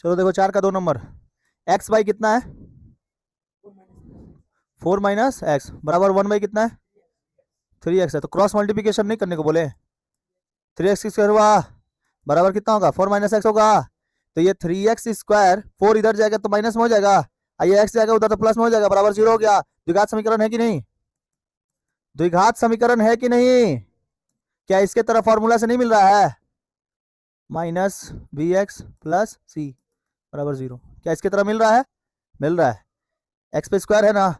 चलो देखो 4 का 2 नंबर, एक्स बाई कितना है 4 माइनस एक्स बराबर 1 बाई कितना है 3x है। तो क्रॉस मल्टीप्लीकेशन नहीं करने को बोले, 3x स्क्वायर हुआ बराबर कितना होगा 4 माइनस एक्स होगा। तो ये 3x स्क्वायर 4 इधर जाएगा तो माइनस में हो जाएगा, ये x जाएगा उधर तो प्लस में हो जाएगा, बराबर 0 हो गया। द्विघात समीकरण है कि नहीं, द्विघात समीकरण है कि नहीं, क्या इसके तरफ फॉर्मूला से नहीं मिल रहा है, माइनस बी एक्स प्लस सी बराबर 0, क्या इसके तरफ मिल रहा है, मिल रहा है। एक्स पे स्क्वायर है ना,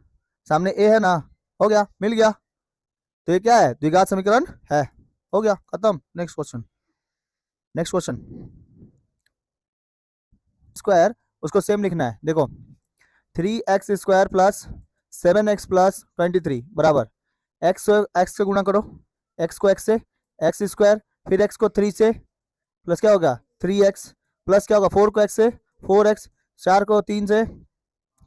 सामने ए है ना, हो गया, मिल गया। तो ये क्या है, द्विघात समीकरण है, हो गया, खत्म। Next question, next question square उसको सेम लिखना है। देखो 3x square plus 7x plus 23 बराबर एक्स से गुणा करो, x को x से, एक्स स्क्वायर, फिर x को 3 से, प्लस क्या होगा 3x, प्लस क्या होगा 4 को x से 4x, 4 को 3 से,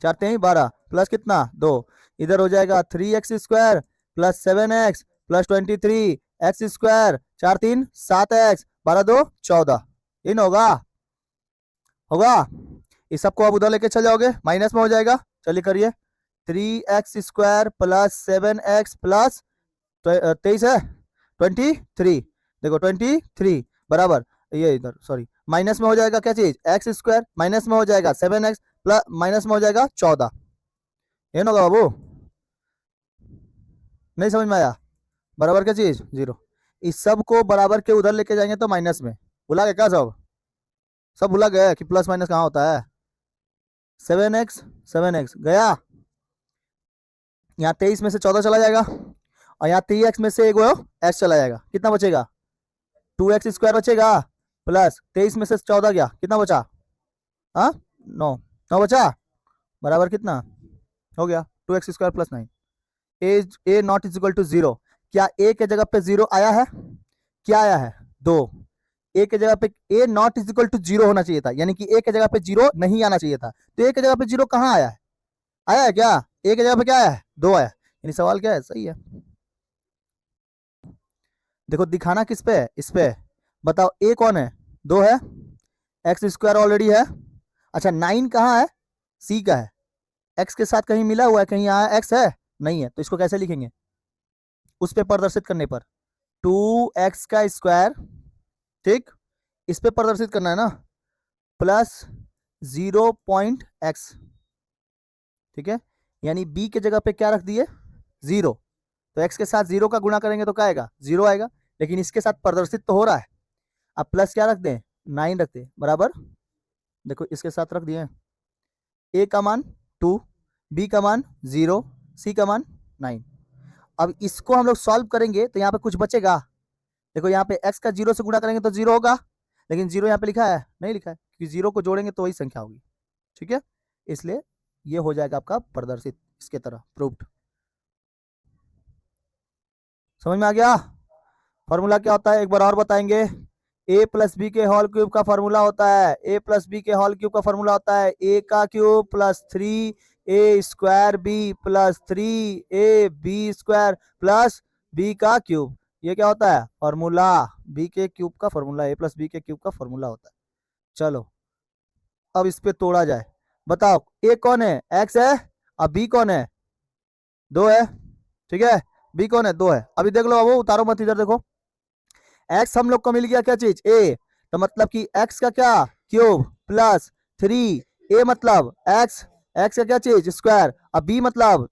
4 3 12, प्लस कितना 2, इधर हो जाएगा 3x square plus 7x plus 23 x square, 4 3 7x 12 2 14, इन होगा, होगा। इस सबको अब उधर लेके चल जाओगे, माइनस में हो जाएगा, चलिए करिए। 3x square plus 7x plus 23 है 23, देखो 23 बराबर, ये इधर सॉरी माइनस में हो जाएगा क्या चीज, एक्स स्क्वायर, माइनस में हो जाएगा 7x प्लस माइनस में हो जाएगा 14, ये ना होगा बाबू, नहीं समझ में आया, बराबर क्या चीज 0। इस सब को बराबर के उधर लेके जाएंगे तो माइनस में, भुला गए क्या सब भुला गए कि प्लस माइनस कहाँ होता है। 7x गया, यहाँ 23 में से 14 चला जाएगा, और यहाँ 3x में से एक एक्स चला जाएगा, कितना बचेगा 2x स्क्वायर बचेगा, प्लस 23 में से 14 गया, कितना बचा, हाँ 9 बचा, बराबर कितना हो गया 2x square plus 9। A not is equal to 0, क्या ए के जगह पे 0 आया है, क्या आया है 2, ए के जगह पे ए नॉट इज इक्वल टू 0 होना चाहिए था, यानी कि ए के जगह पे 0 नहीं आना चाहिए था। तो ए के जगह पे 0 कहाँ आया है, आया है क्या, ए के जगह पे क्या आया है 2 आया, यानी सवाल क्या है, सही है। देखो दिखाना किस पे है, इस पे, बताओ ए कौन है 2 है, एक्स स्क्वायर ऑलरेडी है, अच्छा 9 कहाँ है, सी का है, एक्स के साथ कहीं मिला हुआ है, कहीं यहाँ एक्स है नहीं है, तो इसको कैसे लिखेंगे, उस पे प्रदर्शित करने पर 2x का स्क्वायर, ठीक, इस पे प्रदर्शित करना है ना, प्लस 0.x, ठीक है, यानी b के जगह पे क्या रख दिए 0, तो x के साथ 0 का गुणा करेंगे तो क्या आएगा 0 आएगा, लेकिन इसके साथ प्रदर्शित तो हो रहा है, अब प्लस क्या रख दें 9 रख दें, बराबर, देखो इसके साथ रख दिए, a का मान 2, b का मान 0, c का मान 9। अब इसको हम लोग सॉल्व करेंगे तो यहाँ पे कुछ बचेगा, देखो यहाँ पे x का 0 से गुणा करेंगे तो 0 होगा, लेकिन 0 यहाँ पे लिखा है नहीं लिखा है, क्योंकि 0 को जोड़ेंगे तो वही संख्या होगी, ठीक है, इसलिए ये हो जाएगा आपका प्रदर्शित इसके तरह प्रूव्ड। समझ में आ गया, फॉर्मूला क्या होता है एक बार और बताएंगे, a प्लस बी के होल क्यूब का फॉर्मूला होता है, a प्लस बी के होल क्यूब का फॉर्मूला होता है a का cube plus 3a square b plus 3a b square plus b का क्यूब, ये क्या होता है फॉर्मूला, b के क्यूब का फॉर्मूला, a प्लस बी के क्यूब का फॉर्मूला होता है। चलो अब इस पे तोड़ा जाए, बताओ a कौन है x है, अब b कौन है 2 है, ठीक है, b कौन है 2 है। अभी देख लो, अब उतारो मत, इधर देखो, x हम लोग को मिल गया क्या चीज a, तो मतलब कि x का क्या क्यूब प्लस 3a मतलब x का क्या चीज स्क्वायर, अब b मतलब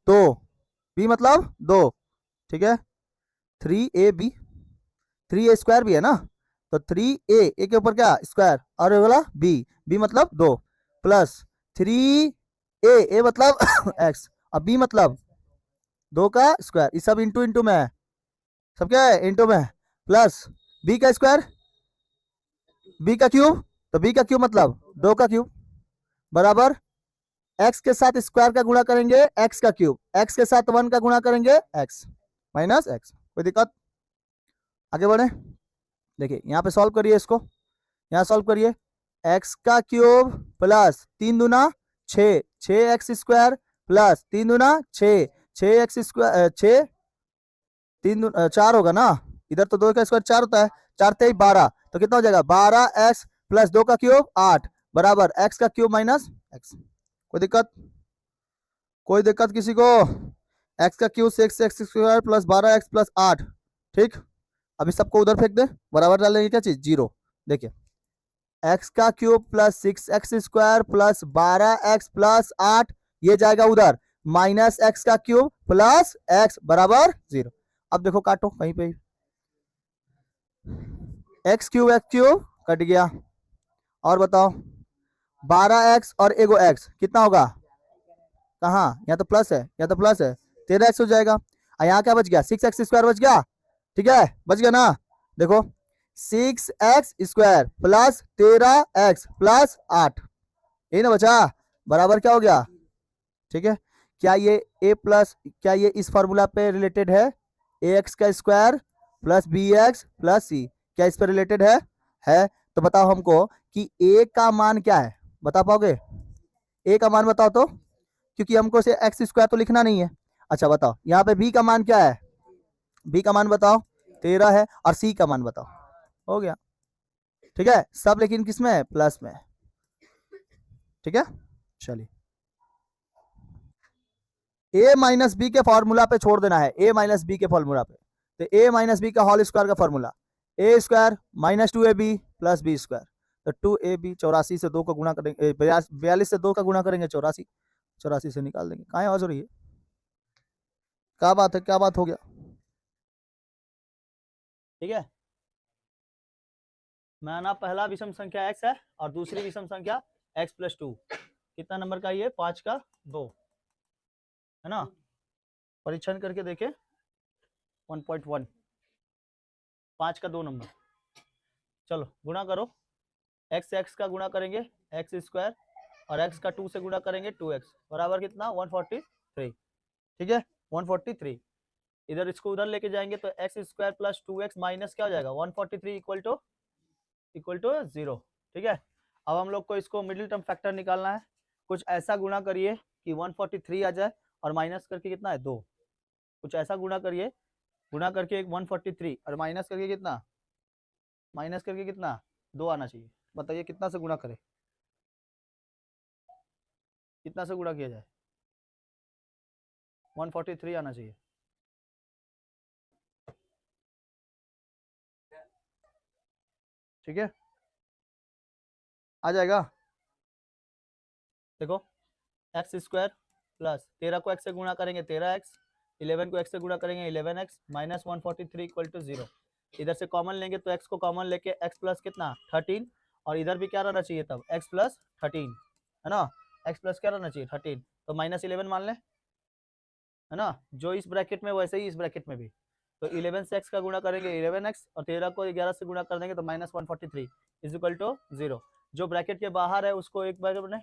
2, ठीक है, 3ab, 3a स्क्वायर भी है ना, तो 3a के ऊपर क्या स्क्वायर, और ये वाला b मतलब 2 प्लस 3a मतलब x, अब b मतलब 2 का स्क्वायर, ये सब इंटू इंटू में है, सब क्या है इंटू में, प्लस b का स्क्वायर, b का क्यूब, तो b का क्यूब मतलब 2 का क्यूब, बराबर x के साथ स्क्वायर का गुणा करेंगे x का क्यूब, x के साथ 1 का गुणा करेंगे x माइनस x, कोई दिक्कत, आगे बढ़े, देखिए यहाँ पे सॉल्व करिए इसको, यहाँ सॉल्व करिए, x का क्यूब प्लस 3 दूना 6, 6x स्क्वायर प्लस 3 दूना 6, 6x स्क्वायर 6 3 4 होगा ना, इधर तो 2 का स्क्वायर 4 होता है, 4 3 12, तो कितना हो जाएगा 12x प्लस 2 का क्यूब 8, बराबर एक्स का क्यूब माइनस एक्स। कोई दिक्कत? कोई दिक्कत किसी को? एक्स का cube 6x² plus 12x plus 8। ठीक, अभी सबको उधर फेंक दे, बराबर डाल देंगे क्या चीज? 0। देखिए एक्स का cube plus 6x² plus 12x plus 8 ये जाएगा उधर, माइनस एक्स का क्यूब प्लस एक्स बराबर 0। अब देखो काटो कहीं पे, एक्स क्यूब कट गया। और बताओ 12x और एगो एक्स कितना होगा? कहाँ? यहाँ तो प्लस है, यहाँ तो प्लस है, 13x हो जाएगा। और यहाँ क्या बच गया? 6x² बच गया। ठीक है, बच गया ना? देखो 6x² प्लस 13x प्लस 8, यही ना बचा, बराबर क्या हो गया? ठीक है, क्या ये इस फॉर्मूला पे रिलेटेड है? ax का square plus bx plus c, क्या इस पे रिलेटेड है? तो बताओ हमको कि a का मान क्या है, बता पाओगे? a का मान बताओ तो, क्योंकि हमको से x² तो लिखना नहीं है। अच्छा बताओ यहाँ पे b का मान क्या है? b का मान बताओ, 13 है, और c का मान बताओ। हो गया। ठीक है, सब लेकिन किस में है? प्लस में। ठीक है, चलिए a माइनस बी के फॉर्मूला पे छोड़ देना है, a माइनस बी के फॉर्मूला पे। तो a माइनस बी का होल स्क्वायर का formula a² minus 2ab plus b²। तो 2ab 84 से 2 का गुणा करेंगे, 42 से 2 का गुणा करेंगे 84, 84 से निकाल देंगे। कहाँ आवाज हो रही है? क्या बात है, क्या बात हो गया? ठीक है, माना पहला विषम संख्या x है और दूसरी विषम संख्या x प्लस 2। कितना नंबर का? ये 5 का 2 है ना। परीक्षण करके देखे 1.1, 5 का 2 नंबर। चलो गुणा करो, x का गुणा करेंगे x² और x का 2 से गुणा करेंगे 2x, बराबर कितना? 143। ठीक है, 143। इधर इसको उधर लेके जाएंगे तो x² प्लस 2x माइनस क्या हो जाएगा? 143 इक्वल टू 0। ठीक है, अब हम लोग को इसको मिडिल टर्म फैक्टर निकालना है। कुछ ऐसा गुणा करिए कि 143 आ जाए और माइनस करके कितना है? 2। कुछ ऐसा गुणा करिए, गुणा करके 143 और माइनस करके कितना? माइनस करके कितना? 2 आना चाहिए। बताइए कितना से गुणा करें, कितना से गुणा किया जाए? 143 आना चाहिए। ठीक है, आ जाएगा। देखो x² प्लस 13 को x से गुणा करेंगे 13x, 11 को x से गुणा करेंगे 11x माइनस 143 इक्वल टू 0। इधर से कॉमन लेंगे तो x को कॉमन लेके x प्लस कितना? 13, और इधर भी क्या रहना चाहिए तब? x प्लस 13 है ना, x प्लस क्या रहना चाहिए? 13, तो माइनस 11 मान लें, है ना। जो इस ब्रैकेट में वैसे ही इस ब्रैकेट में भी। तो 11 से x का गुणा करेंगे 11x और 13 को 11 से गुणा कर देंगे तो माइनस 143 इज इक्वल टू 0। जो ब्रैकेट के बाहर है उसको एक ब्रैकेट में,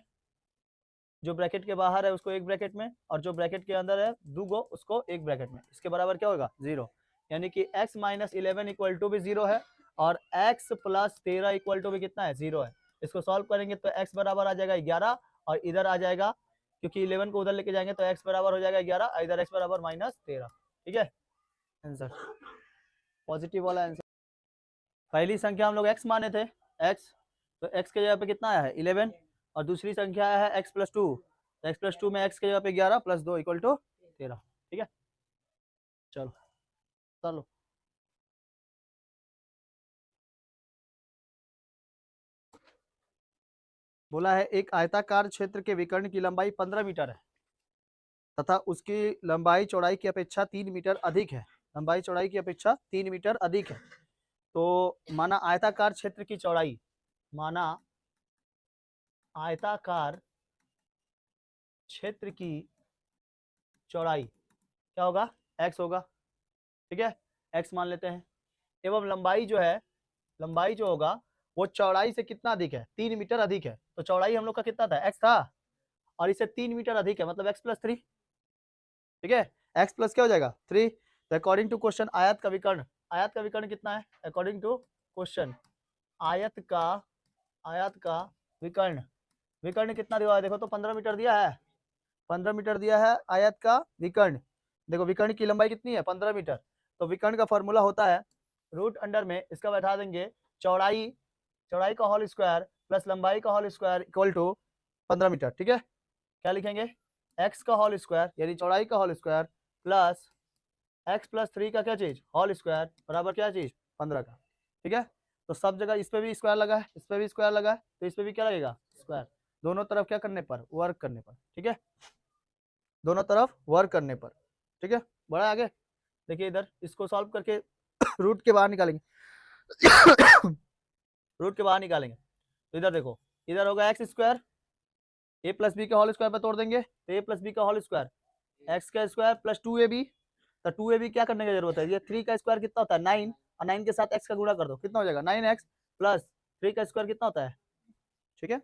जो ब्रैकेट के बाहर है उसको एक ब्रैकेट में, और जो ब्रैकेट के अंदर है दूगो उसको एक ब्रैकेट में। इसके बराबर क्या होगा? 0। यानी कि x माइनस 11 इक्वल टू भी 0 है और x प्लस 13 इक्वल टू भी कितना है? 0 है। इसको सॉल्व करेंगे तो x बराबर आ जाएगा 11 और इधर आ जाएगा, क्योंकि 11 को उधर लेके जाएंगे तो x बराबर हो जाएगा 11, इधर x बराबर माइनस 13। ठीक है, आंसर पॉजिटिव वाला आंसर। पहली संख्या हम लोग x माने थे, x, तो x के जगह पे कितना आया है? 11, और दूसरी संख्या आया है x प्लस 2, तो x प्लस 2 में x के जगह पे 11 प्लस 2 इक्वल टू 13। ठीक है, चलो चलो बोला है एक आयताकार क्षेत्र के विकर्ण की लंबाई 15 मीटर है तथा उसकी लंबाई चौड़ाई की अपेक्षा 3 मीटर अधिक है। लंबाई चौड़ाई की अपेक्षा 3 मीटर अधिक है। तो माना आयताकार क्षेत्र की चौड़ाई, माना आयताकार क्षेत्र की चौड़ाई क्या होगा? x होगा। ठीक है, x मान लेते हैं। एवं लंबाई जो है, लंबाई जो होगा वो चौड़ाई से कितना अधिक है? 3 मीटर अधिक है। तो चौड़ाई हम लोग का कितना था? x था, और इसे 3 मीटर अधिक है, मतलब x प्लस 3। ठीक है, x प्लस क्या हो जाएगा? 3। तो अकॉर्डिंग टू क्वेश्चन आयत का विकर्ण, आयत का विकर्ण कितना है? अकॉर्डिंग टू क्वेश्चन आयत का विकर्ण, विकर्ण कितना दिया है? देखो तो 15 मीटर दिया है, 15 मीटर दिया है आयत का विकर्ण। देखो विकर्ण की लंबाई कितनी है? 15 मीटर। तो विकर्ण का फॉर्मूला होता है रूट अंडर में इसका बैठा देंगे चौड़ाई, चौड़ाई का होल स्क्वायर प्लस लंबाई का whole square equal to 15 metre. ठीक है, क्या लिखेंगे, x का होल स्क्वायर यानी चौड़ाई का whole square plus x plus 3 का क्या चीज, होल स्क्वायर बराबर क्या चीज, 15 का। ठीक है, तो सब जगह इस पे भी स्क्वायर लगा है, इस पे भी स्क्वायर लगा है, तो इस पे भी क्या लगेगा, स्क्वायर। दोनों तरफ क्या करने पर, वर्क करने पर। ठीक है, दोनों तरफ वर्क करने पर। ठीक है, बड़ा आगे देखिए, इधर इसको सॉल्व करके रूट के बाहर निकालेंगे रूट के बाहर निकालेंगे तो इधर देखो, इधर होगा एक्स स्क्वायर, ए प्लस बी के होल स्क्वायर पर तोड़ देंगे तो ए प्लस बी का होल स्क्वायर एक्स का स्क्वायर प्लस 2ab। तो 2ab क्या करने की जरूरत है, ये 3 का स्क्वायर कितना होता है 9, और 9 के साथ x का गुणा कर दो, कितना हो जाएगा 9x प्लस 3 का स्क्वायर कितना होता है, ठीक है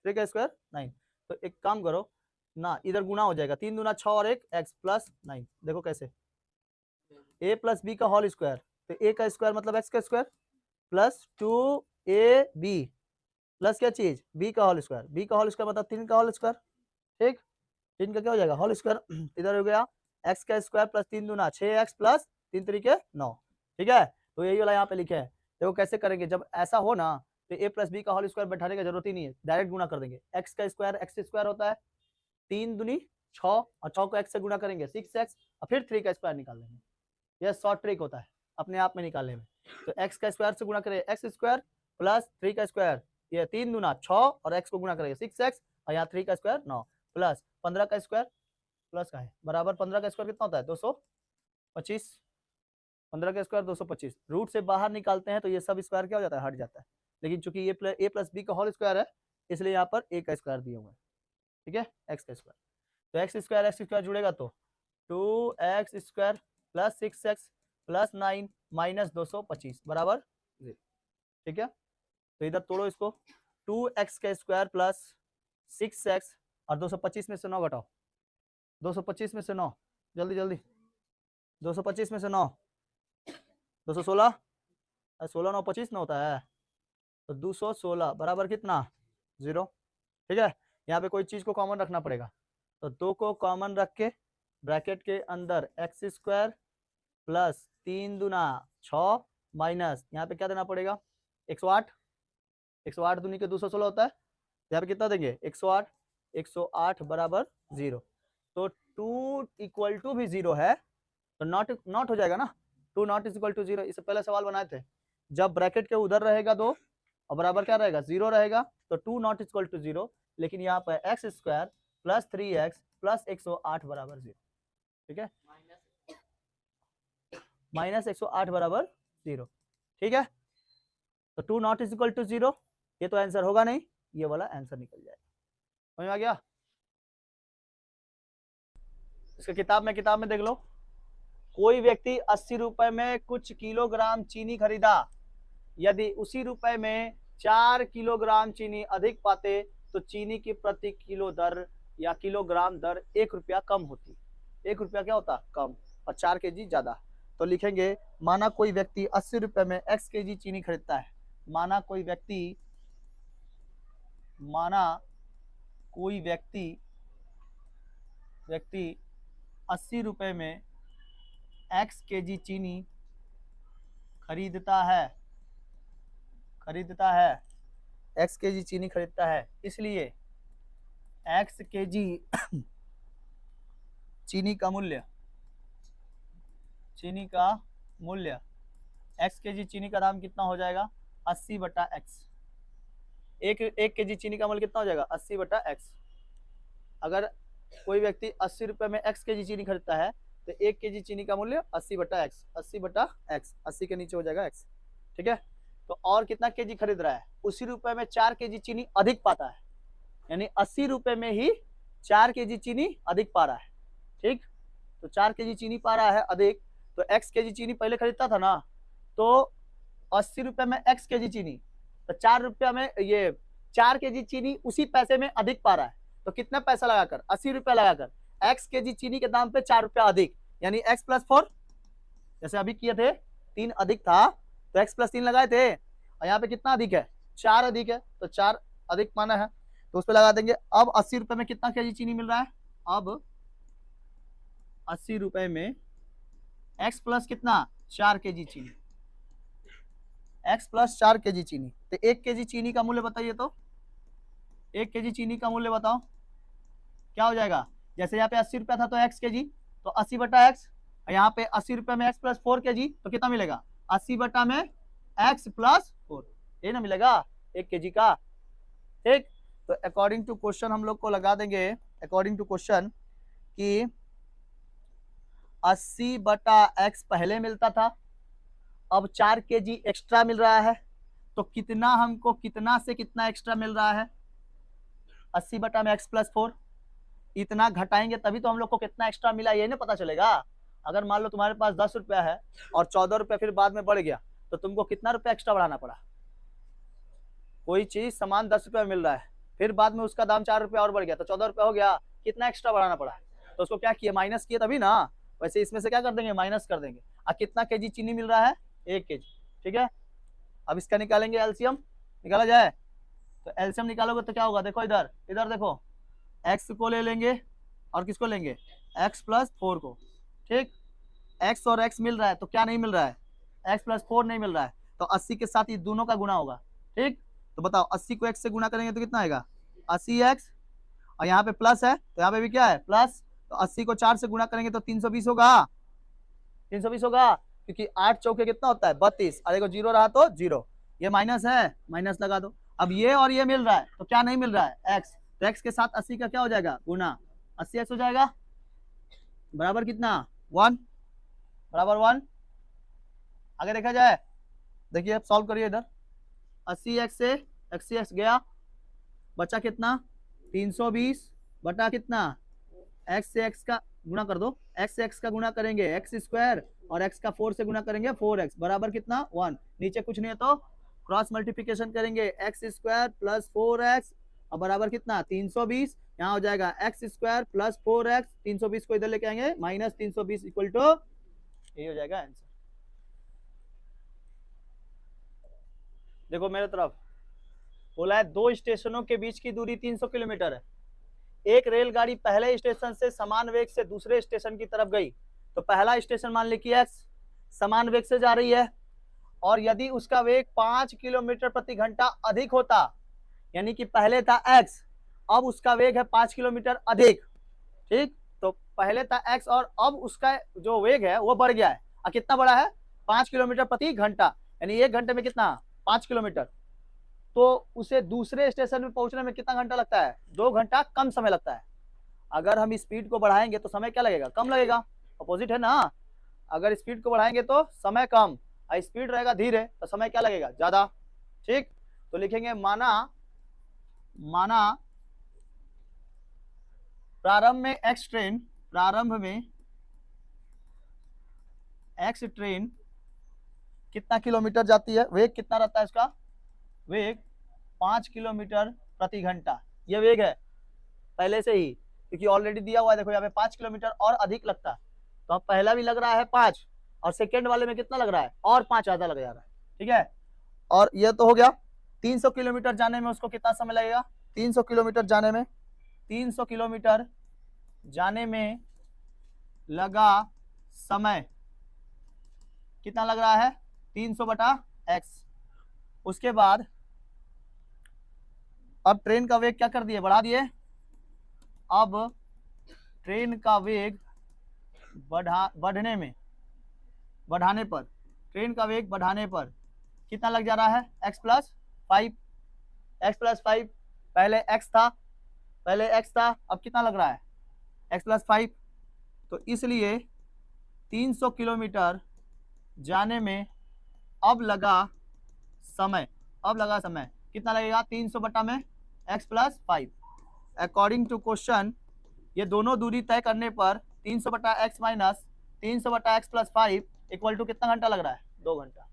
3 का स्क्वायर 9। तो एक काम करो ना, इधर गुणा हो जाएगा, 3 दूना 6 और 1 x प्लस 9। देखो कैसे, a प्लस बी का होल स्क्वायर, तो a का स्क्वायर मतलब x का स्क्वायर प्लस 2ab प्लस क्या चीज, b का होल स्क्वायर, b का होल स्क्वायर मतलब 3 का होल स्क्वायर। ठीक, 3 का क्या हो जाएगा होल स्क्वायर, इधर हो गया x का स्क्वायर प्लस 3 दूना 6x प्लस 3 तरीके 9। ठीक है, तो यही वाला यहाँ पे लिखे है। देखो कैसे करेंगे, जब ऐसा हो ना तो a प्लस बी का होल स्क्वायर बैठाने की जरूरत ही नहीं है, डायरेक्ट गुणा कर देंगे। x का स्क्वायर x स्क्वायर होता है 3 दूनी 6, और 6 को x से गुणा करेंगे 6x, और फिर 3 का स्क्वायर निकाल लेंगे। यह शॉर्ट ट्रिक होता है अपने आप में निकालने में। तो x का स्क्वायर से गुणा करें x स्क्वायर प्लस 3 का स्क्वायर, ये 3 दूना 6 और x को गुणा करेंगे 6x, और यहाँ 3 का स्क्वायर 9 प्लस 15 का स्क्वायर प्लस का है बराबर 15 का स्क्वायर कितना होता है 225, 15 का स्क्वायर 225। रूट से बाहर निकालते हैं तो ये सब स्क्वायर क्या हो जाता है, हट जाता है। लेकिन चूंकि ये a प्लस बी का होल स्क्वायर है, इसलिए यहाँ पर a का स्क्वायर दिया हुआ है। ठीक है, x का स्क्वायर, तो x स्क्वायर जुड़ेगा तो 2x square plus 6x plus 9 minus 225 बराबर 0। ठीक है, तो इधर तोड़ो इसको, 2x का स्क्वायर प्लस 6x और 225 में से 9 घटाओ, 225 में से 9, जल्दी जल्दी, 225 में से 9 216, 16 9 25 ना होता है, तो 216 बराबर कितना 0। ठीक है, यहाँ पे कोई चीज को कॉमन रखना पड़ेगा, तो 2 को कॉमन रख के ब्रैकेट के अंदर एक्स स्क्वायर प्लस 3 दूना 6 माइनस यहाँ पे क्या देना पड़ेगा 108, 108 दूनी के 216 होता है, यहाँ पे कितना देंगे 108, 108 बराबर 0। तो 2 इक्वल टू भी 0 है, तो नॉट हो जाएगा ना, 2 नॉट इज इक्वल टू 0। इससे पहले सवाल बनाए थे, जब ब्रैकेट के उधर रहेगा 2 और बराबर क्या रहेगा 0 रहेगा, तो 2 नॉट इज इक्वल टू 0। लेकिन यहाँ पर x square plus 3x plus 108 बराबर 0। ठीक है, माइनस 108 बराबर 0। ठीक है, तो 2 नॉट इज इक्वल टू 0, ये तो आंसर होगा नहीं, ये वाला आंसर निकल जाएगा। समझ में आ गया, इसका किताब में देख लो। कोई व्यक्ति 80 रुपए में कुछ किलोग्राम चीनी खरीदा, यदि उसी रुपए में 4 किलोग्राम चीनी अधिक पाते तो चीनी की प्रति किलो दर या किलोग्राम दर 1 रुपया कम होती। 1 रुपया क्या होता कम, और 4 केजी ज्यादा। तो लिखेंगे माना कोई व्यक्ति 80 रुपए में x केजी चीनी खरीदता है, माना कोई व्यक्ति 80 रुपए में x केजी चीनी खरीदता है, x केजी चीनी खरीदता है, इसलिए x केजी चीनी का मूल्य x केजी चीनी का दाम कितना हो जाएगा 80 बटा x। एक केजी चीनी का मूल्य कितना हो जाएगा 80 बटा x। अगर कोई व्यक्ति 80 रुपए में x केजी चीनी खरीदता है तो 1 केजी चीनी का मूल्य 80 बटा x, 80 बटा x, 80 के नीचे हो जाएगा x। ठीक है, तो और कितना केजी खरीद रहा है, उसी रुपए में 4 केजी चीनी अधिक पाता है, यानी 80 रुपए में ही 4 केजी चीनी अधिक पा रहा है। ठीक, तो 4 केजी चीनी पा रहा है अधिक, तो x केजी चीनी पहले खरीदता था ना, तो 80 रुपए में x केजी चीनी, तो 4 रुपया में ये 4 केजी चीनी उसी पैसे में अधिक पा रहा है, तो कितना पैसा लगाकर 80 रुपया लगाकर x केजी चीनी के दाम पे 4 रुपया अधिक, यानी x प्लस 4, जैसे अभी किए थे 3 अधिक था तो x प्लस 3 लगाए थे, और यहाँ पे कितना अधिक है 4 अधिक है, तो 4 अधिक माना है तो उस पर लगा देंगे। अब 80 रुपए में कितना केजी चीनी मिल रहा है, अब 80 रुपए में x प्लस कितना 4 केजी चीनी, x प्लस 4 केजी चीनी, तो 1 केजी चीनी का मूल्य बताइए तो 1 केजी चीनी का मूल्य बताओ क्या हो जाएगा। जैसे यहाँ पे 80 रुपया था तो x केजी, तो 80 बटा x, यहाँ पे 80 रुपये में x प्लस 4 केजी, तो कितना मिलेगा 80 बटा में x प्लस 4, ये ना मिलेगा 1 केजी का। ठीक, तो अकॉर्डिंग टू क्वेश्चन हम लोग को लगा देंगे, अकॉर्डिंग टू क्वेश्चन कि 80 बटा x पहले मिलता था, अब 4 केजी एक्स्ट्रा मिल रहा है, तो कितना हमको कितना से कितना एक्स्ट्रा मिल रहा है 80 बटा में x प्लस 4, इतना घटाएंगे तभी तो हम लोग को कितना एक्स्ट्रा मिला ये ना पता चलेगा। अगर मान लो तुम्हारे पास 10 रुपया है और 14 रुपया फिर बाद में बढ़ गया, तो तुमको कितना रुपया एक्स्ट्रा बढ़ाना पड़ा। कोई चीज सामान 10 रुपया मिल रहा है, फिर बाद में उसका दाम 4 रुपया और बढ़ गया तो 14 रुपया हो गया, कितना एक्स्ट्रा बढ़ाना पड़ा, तो उसको क्या किया माइनस किया तभी ना। वैसे इसमें से क्या कर देंगे माइनस कर देंगे। अब कितना केजी चीनी मिल रहा है 1 केजी, ठीक है। अब इसका निकालेंगे एलसीएम, निकाला जाए तो एलसीएम निकालोगे तो क्या होगा, देखो इधर इधर देखो, x को ले लेंगे और किसको लेंगे x प्लस 4 को। ठीक, x और x मिल रहा है तो क्या नहीं मिल रहा है x प्लस 4 नहीं मिल रहा है, तो 80 के साथ ये दोनों का गुना होगा। ठीक, तो बताओ 80 को x से गुना करेंगे तो कितना आएगा 80x, और यहाँ पे प्लस है तो यहाँ पे भी क्या है प्लस, तो 80 को 4 से गुना करेंगे तो 320 होगा, 320 होगा, क्योंकि 8 चौके कितना होता है 32, और देखो जीरो रहा तो जीरो, ये माइनस है माइनस लगा दो। अब ये और ये मिल रहा है तो क्या नहीं मिल रहा है x, तो x के साथ 80 का क्या हो जाएगा गुना, 80x हो जाएगा बराबर कितना 1, बराबर 1। आगे देखा जाए, देखिए अब सॉल्व करिए इधर, 80x से 80x गया, बचा कितना 320 बटा कितना x से x का गुना कर दो, x से x का गुना करेंगे x स्क्वायर, और x का 4 से गुना करेंगे 4x, बराबर कितना 1। नीचे कुछ नहीं है तो क्रॉस मल्टीप्लिकेशन करेंगे x स्क्वायर प्लस 4x और बराबर कितना 320, यहाँ हो जाएगा x स्क्वायर प्लस 4x, 320 को इधर लेके आएंगे माइनस 320 इक्वल टू, यही हो जाएगा आंसर। देखो मेरे तरफ बोला है 2 स्टेशनों के बीच की दूरी 300 किलोमीटर है, एक रेलगाड़ी पहले स्टेशन से समान वेग से दूसरे स्टेशन की तरफ गई, तो पहला स्टेशन मान लीजिए x समान वेग से जा रही है, और यदि उसका वेग 5 किलोमीटर प्रति घंटा अधिक होता, यानी कि पहले था x अब उसका वेग है 5 किलोमीटर अधिक। ठीक, तो पहले था x और अब उसका जो वेग है वो बढ़ गया है, और कितना बढ़ा है 5 किलोमीटर प्रति घंटा, यानी 1 घंटे में कितना 5 किलोमीटर, तो उसे दूसरे स्टेशन में पहुंचने में कितना घंटा लगता है 2 घंटा कम समय लगता है। अगर हम स्पीड को बढ़ाएंगे तो समय क्या लगेगा कम लगेगा, अपोजिट है ना। अगर स्पीड को बढ़ाएंगे तो समय कम, और स्पीड रहेगा धीरे तो समय क्या लगेगा ज्यादा। ठीक, तो लिखेंगे माना प्रारंभ में एक्स ट्रेन कितना किलोमीटर जाती है, वेग कितना रहता है इसका, वेग 5 किलोमीटर प्रति घंटा, ये वेग है पहले से ही, क्योंकि ऑलरेडी दिया हुआ है। देखो यहाँ पे 5 किलोमीटर और अधिक लगता, तो अब पहला भी लग रहा है 5, और सेकेंड वाले में कितना लग रहा है और 5 ज्यादा लग जा रहा है। ठीक है, और ये तो हो गया 300 किलोमीटर जाने में उसको कितना समय लगेगा, 300 किलोमीटर जाने में लगा समय कितना लग रहा है 300 बटा x। उसके बाद अब ट्रेन का वेग क्या कर दिए बढ़ा दिए, अब ट्रेन का वेग बढ़ाने पर कितना लग जा रहा है x प्लस 5, पहले x था अब कितना लग रहा है x प्लस 5, तो इसलिए 300 किलोमीटर जाने में अब लगा समय कितना लगेगा 300 बटा में x plus 5। According to question ये दोनों दूरी तय करने पर 300 बटा x माइनस 300 बटा x प्लस 5 इक्वल टू कितना घंटा लग रहा है 2 घंटा।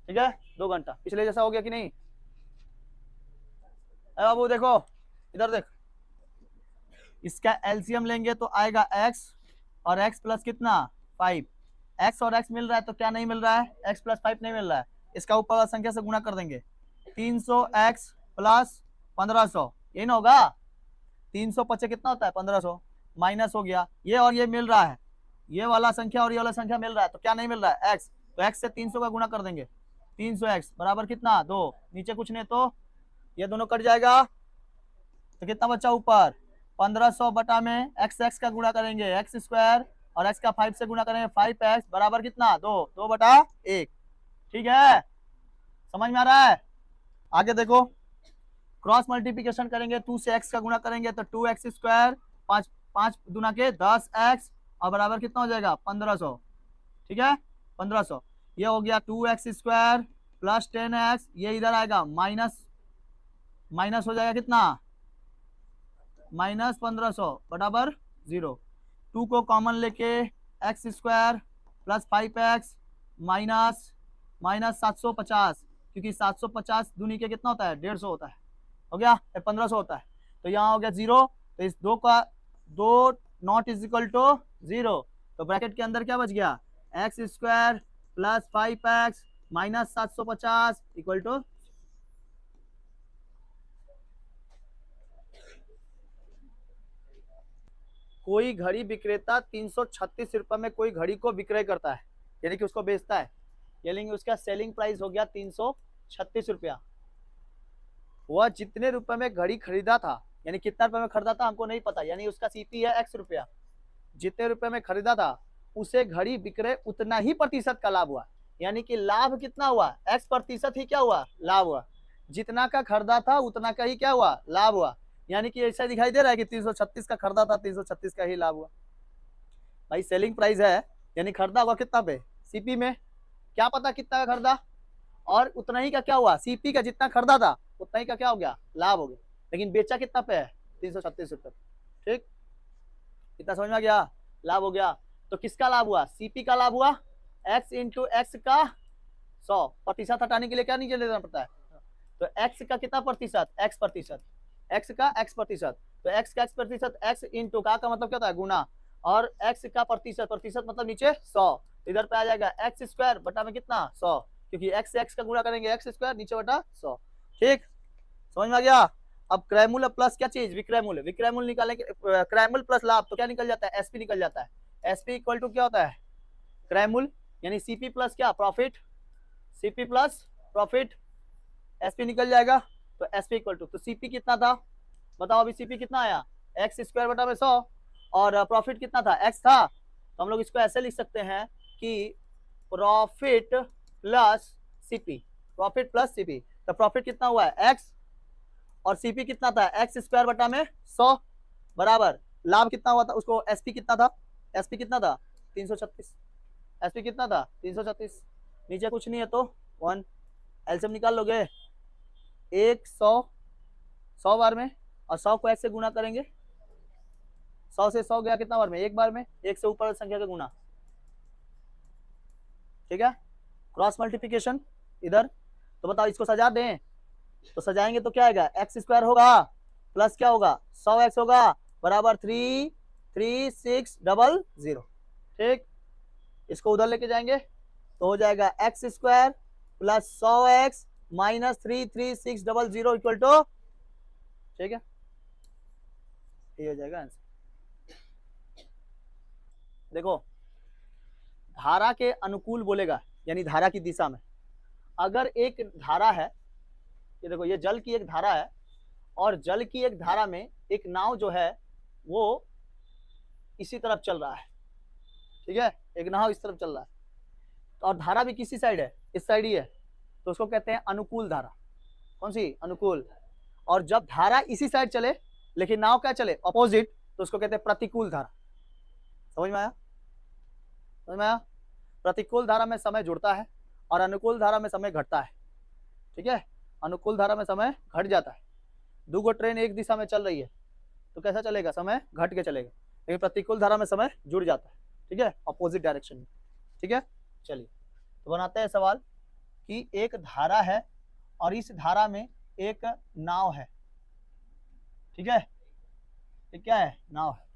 ठीक है, 2 घंटा, पिछले जैसा हो गया कि नहीं। बाबू देखो इधर देख, इसका एलसीएम लेंगे तो आएगा x और x प्लस कितना 5, x और x मिल रहा है तो क्या नहीं मिल रहा है x प्लस 5 नहीं मिल रहा है, इसका ऊपर वाला संख्या से गुना कर देंगे 300x प्लस 1500, यही ना होगा 300 पचे कितना होता है 1500, माइनस हो गया ये और ये मिल रहा है, ये वाला संख्या और ये वाला संख्या मिल रहा है तो क्या नहीं मिल रहा है x, तो x से 300 का गुना कर देंगे 300x बराबर कितना 2, नीचे कुछ नहीं तो ये दोनों कट जाएगा तो कितना बचा ऊपर 1500 बटा में x का गुणा करेंगे x स्क्वायर और x का 5 से गुणा करेंगे 5x बराबर कितना 2 बटा 1। ठीक है, समझ में आ रहा है। आगे देखो, क्रॉस मल्टीप्लिकेशन करेंगे 2 से x का गुणा करेंगे तो 2x स्क्वायर 5 दुना के 10x और बराबर कितना हो जाएगा 1500। ठीक है, 1500 ये हो गया 2x स्क्वायर प्लस 10x, ये इधर आएगा माइनस हो जाएगा कितना माइनस 1500 बराबर 0। 2 को कॉमन लेके x square plus 5x minus 750, क्योंकि 750 दूनी के कितना होता है 150 होता है, हो गया 1500 होता है, तो यहाँ हो गया 0। तो इस 2 नॉट इज इक्वल टू 0, तो ब्रैकेट के अंदर क्या बच गया x square plus 5x minus 750 equal to. कोई घड़ी विक्रेता 336 रुपए में कोई घड़ी को विक्रय करता है, यानी कि उसको बेचता है, यानी कि उसका सेलिंग प्राइस हो गया 336 रुपया। वह जितने रुपए में घड़ी खरीदा था, यानी कितना रुपए में खरीदा था हमको नहीं पता, यानी उसका सीपी है x रुपया, जितने रुपए में खरीदा था उसे घड़ी विक्रय उतना ही प्रतिशत का लाभ हुआ, यानी कि लाभ कितना हुआ x प्रतिशत ही क्या हुआ लाभ हुआ, जितना का खरीदा था उतना का ही क्या हुआ लाभ हुआ, यानी कि ऐसा दिखाई दे रहा है कि 336 का खरीदा था 336 का ही लाभ हुआ। भाई सेलिंग प्राइस है, यानी खरीदा हुआ कितना पे सीपी में, क्या पता कितना का खरीदा, और उतना ही का क्या हुआ सीपी का जितना खरीदा था उतना ही का क्या हो गया लाभ हो गया, लेकिन बेचा कितना पे है 336 रुपए। ठीक, कितना समझ में आ गया, लाभ हो गया। तो किसका लाभ हुआ सीपी का लाभ हुआ, x इंटू एक्स का 100, प्रतिशत हटाने के लिए क्या नीचे लेना पड़ता है, तो x का कितना प्रतिशत x प्रतिशत, x का x प्रतिशत, तो x का x प्रतिशत x इंटू का मतलब क्या होता है गुना, और x का प्रतिशत मतलब नीचे 100, इधर पे आ जाएगा x स्क्वायर बटा में कितना 100, क्योंकि x से x का गुणा करेंगे x स्क्वायर नीचे बटा 100। ठीक, समझ में आ गया। अब क्रय मूल्य प्लस क्या चीज विक्रय मूल्य निकालेंगे, क्रय मूल्य प्लस लाभ तो क्या निकल जाता है एसपी निकल जाता है, एसपी इक्वल टू क्या होता है क्रय मूल्य, यानी सीपी प्लस क्या profit, CP plus profit, SP निकल जाएगा, तो एसपी इक्वल टू, तो सीपी कितना था बताओ अभी, सीपी कितना आया एक्स स्क्वायर बटा में 100 और प्रॉफिट कितना था एक्स था, तो हम लोग इसको ऐसे लिख सकते हैं कि profit plus CP, profit plus CP, तो प्रॉफिट कितना हुआ है एक्स और सीपी कितना था एक्स स्क्वायर बटा में 100 बराबर लाभ कितना हुआ था, उसको एसपी कितना था, एसपी कितना था 336, एसपी कितना था 336, नीचे कुछ नहीं है तो 1 एलसीएम निकाल लोगे, 100 बार में और 100 को 1 से गुना करेंगे, 100 से 100 गया कितना बार में एक बार में, एक से ऊपर संख्या का गुना। ठीक है, क्रॉस मल्टीप्लिकेशन इधर, तो बताओ इसको सजा दें, तो सजाएंगे तो क्या आएगा एक्स स्क्वायर होगा प्लस क्या होगा 100x होगा बराबर 33600। ठीक, इसको उधर लेके जाएंगे तो हो जाएगा x square plus 100x minus 33600 equal to, ठीक है ये हो जाएगा आंसर। देखो धारा के अनुकूल बोलेगा, यानी धारा की दिशा में, अगर एक धारा है, ये देखो ये जल की एक धारा है और जल की एक धारा में एक नाव जो है वो इसी तरफ चल रहा है, ठीक है एक नाव इस तरफ चल रहा है, और धारा भी किसी साइड है इस साइड ही है, तो उसको कहते हैं अनुकूल धारा। कौन सी अनुकूल, और जब धारा इसी साइड चले लेकिन नाव क्या चले अपोजिट, तो उसको कहते हैं प्रतिकूल धारा। समझ में आया, समझ में आया, प्रतिकूल धारा में समय जुड़ता है और अनुकूल धारा में समय घटता है। ठीक है, अनुकूल धारा में समय घट जाता है, दो गो ट्रेन एक दिशा में चल रही है तो कैसा चलेगा समय घट के चलेगा, लेकिन प्रतिकूल धारा में समय जुड़ जाता है, ठीक है अपोजिट डायरेक्शन में। ठीक है, चलिए तो बनाते हैं सवाल कि एक धारा है और इस धारा में एक नाव है, ठीक है ये क्या है नाव है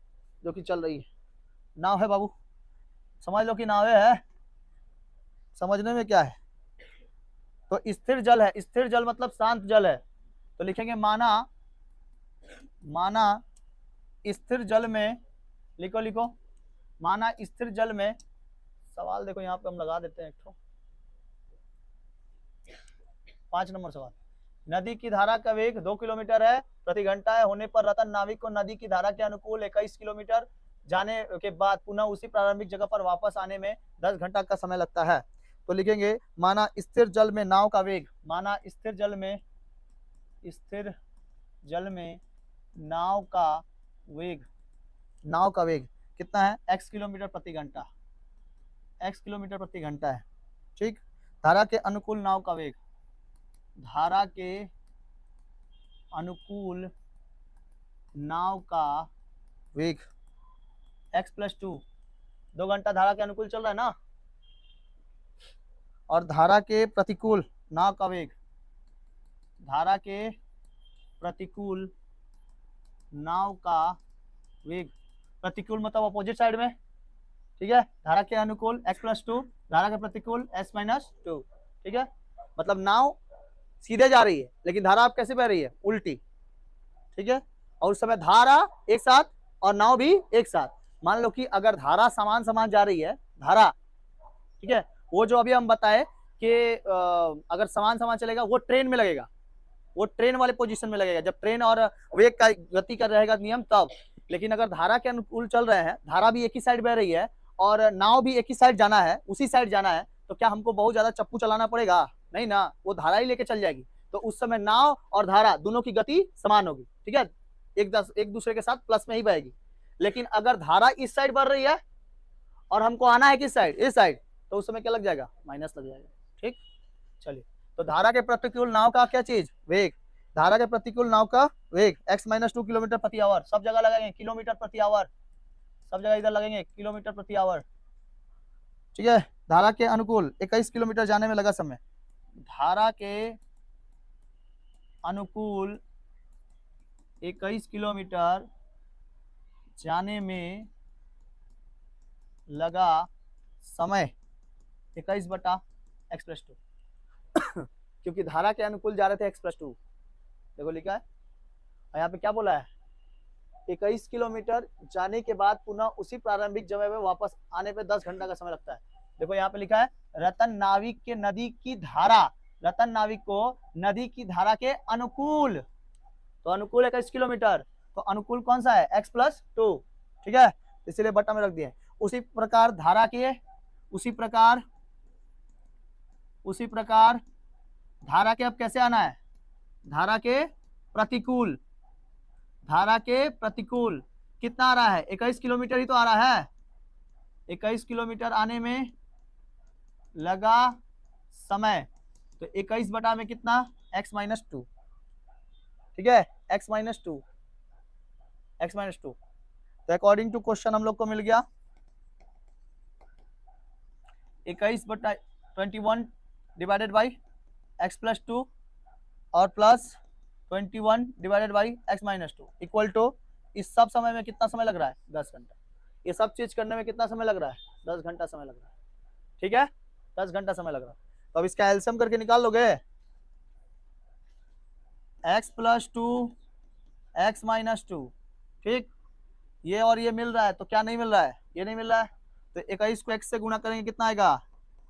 जो कि चल रही है, नाव है बाबू समझ लो कि नाव है, समझने में क्या है, तो स्थिर जल है, स्थिर जल मतलब शांत जल है, तो लिखेंगे माना स्थिर जल में, लिखो लिखो माना स्थिर जल में, सवाल देखो यहाँ पे हम लगा देते हैं एक तो 5 नंबर सवाल, नदी की धारा का वेग 2 किलोमीटर है प्रति घंटा है होने पर रतन नाविक को नदी की धारा के अनुकूल 21 किलोमीटर जाने के बाद पुनः उसी प्रारंभिक जगह पर वापस आने में 10 घंटा का समय लगता है। तो लिखेंगे माना स्थिर जल में नाव का वेग, माना स्थिर जल में नाव का वेग कितना है? x किलोमीटर प्रति घंटा, x किलोमीटर प्रति घंटा है। ठीक, धारा के अनुकूल नाव का वेग, धारा के अनुकूल नाव का वेग x प्लस 2, 2 घंटा धारा के अनुकूल चल रहा है ना, और धारा के प्रतिकूल नाव का वेग, धारा के प्रतिकूल नाव का वेग, प्रतिकूल मतलब अपोजिट साइड में, ठीक है। धारा के अनुकूल x प्लस 2, धारा के प्रतिकूल s माइनस 2, ठीक है। मतलब नाव सीधे जा रही है लेकिन धारा आप कैसे बह रही है? उल्टी, ठीक है। और उस समय धारा एक साथ और नाव भी एक साथ। मान लो कि अगर धारा समान जा रही है, धारा, ठीक है, वो जो अभी हम बताए कि अगर समान चलेगा वो ट्रेन में लगेगा, वो ट्रेन वाले पोजीशन में लगेगा जब ट्रेन और वेग का गति कर रहेगा नियम तब। लेकिन अगर धारा के अनुकूल चल रहे हैं, धारा भी एक ही साइड बह रही है और नाव भी एक ही साइड जाना है, उसी साइड जाना है, तो क्या हमको बहुत ज्यादा चप्पू चलाना पड़ेगा? नहीं ना, वो धारा ही लेके चल जाएगी। तो उस समय नाव और धारा दोनों की गति समान होगी, ठीक है, एक दूसरे के साथ प्लस में ही बहेगी। लेकिन अगर धारा इस साइड बढ़ रही है और हमको आना है किस साइड? इस साइड, तो उस समय क्या लग जाएगा? माइनस लग जाएगा। ठीक, चलिए, तो धारा के प्रतिकूल नाव का क्या चीज? वेग। धारा के प्रतिकूल नाव का वेग x माइनस 2 किलोमीटर प्रति आवर, सब जगह लगेंगे किलोमीटर प्रति आवर, सब जगह इधर लगेंगे किलोमीटर प्रति आवर, ठीक है। धारा के अनुकूल 21 किलोमीटर जाने में लगा समय, धारा के अनुकूल 21 किलोमीटर जाने में लगा समय 21 बटा x प्लस 2 क्योंकि धारा के अनुकूल जा रहे थे x प्लस 2, देखो लिखा है यहाँ पे क्या बोला है? 21 किलोमीटर जाने के बाद पुनः उसी प्रारंभिक जगह में वापस आने पे 10 घंटा का समय लगता है। देखो यहाँ पे लिखा है रतन नाविक के नदी की धारा, रतन नाविक को नदी की धारा के अनुकूल, तो अनुकूल 21 किलोमीटर, तो अनुकूल कौन सा है? x प्लस 2, ठीक है, इसलिए बटा में रख दिए। उसी प्रकार धारा के धारा के अब कैसे आना है? धारा के प्रतिकूल कितना आ रहा है? 21 किलोमीटर ही तो आ रहा है। 21 किलोमीटर आने में लगा समय, तो 21 बटा में कितना? x माइनस 2, ठीक है, x माइनस 2। तो अकॉर्डिंग टू क्वेश्चन हम लोग को मिल गया 21 बटा 21 डिवाइडेड बाई x प्लस 2 और plus 21 divided by x minus 2 equal to, इस सब समय में कितना समय लग रहा है? 10 घंटा। ये सब चीज करने में कितना समय लग रहा है? 10 घंटा समय लग रहा है, ठीक है, 10 घंटा समय लग रहा है। तो अब इसका एलसीएम करके निकाल लोगे, x प्लस 2 x माइनस 2, ठीक, ये और ये मिल रहा है तो क्या नहीं मिल रहा है? ये नहीं मिल रहा है, तो 21 को x से गुणा करेंगे कितना आएगा?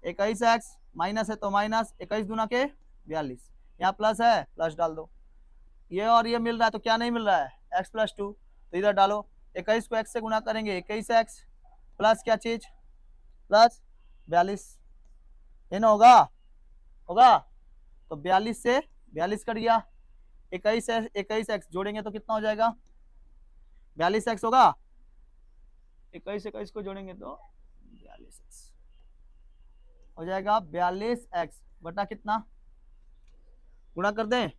21x माइनस है तो माइनस, 21 दूना के 42, यहाँ प्लस है प्लस डाल दो। ये और ये मिल रहा है तो क्या नहीं मिल रहा है? x प्लस 2, तो इधर डालो। 21 को x से गुणा करेंगे 21x प्लस क्या चीज? प्लस 42, ये ना होगा तो 42 से 42 कर दिया, 21x जोड़ेंगे तो कितना हो जाएगा? 42x होगा, 21 को जोड़ेंगे तो 42x हो जाएगा। 42x बटा कितना? गुणा कर दें,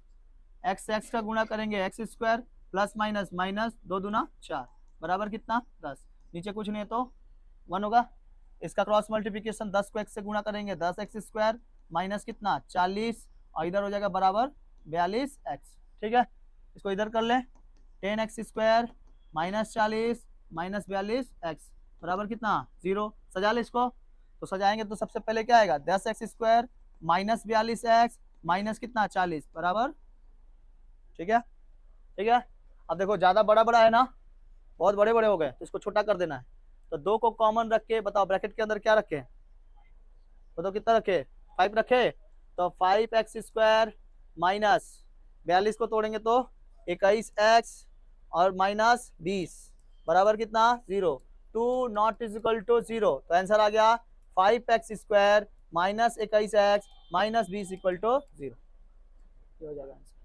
x का गुणा करेंगे x square plus minus minus 2 दूना 4 बराबर कितना? 10, नीचे कुछ नहीं है तो 1 होगा। इसका क्रॉस मल्टीप्लिकेशन 10 को x से गुणा करेंगे 10x स्क्वायर माइनस कितना? 40, और इधर हो जाएगा बराबर 42x, ठीक है। इसको इधर कर लें, 10x square minus 40 minus 42x बराबर कितना? 0। सजा ले इसको, तो सजाएंगे तो सबसे पहले क्या आएगा? 10x square minus 42x minus कितना? 40 बराबर, ठीक है, ठीक है। अब देखो ज्यादा बड़ा है ना, बहुत बड़े हो गए, तो इसको छोटा कर देना है। तो 2 को कॉमन रख के बताओ ब्रैकेट के अंदर क्या रखे? बताओ कितना रखे? 5 रखे, तो 5x स्क्वायर माइनस 42 को तोड़ेंगे तो 21x और माइनस 20 बराबर कितना 0। 2 नॉट इज इक्वल टू 0, तो आंसर आ गया 5x² minus 21x minus 20 equal to 0। ये हो जाएगा आंसर।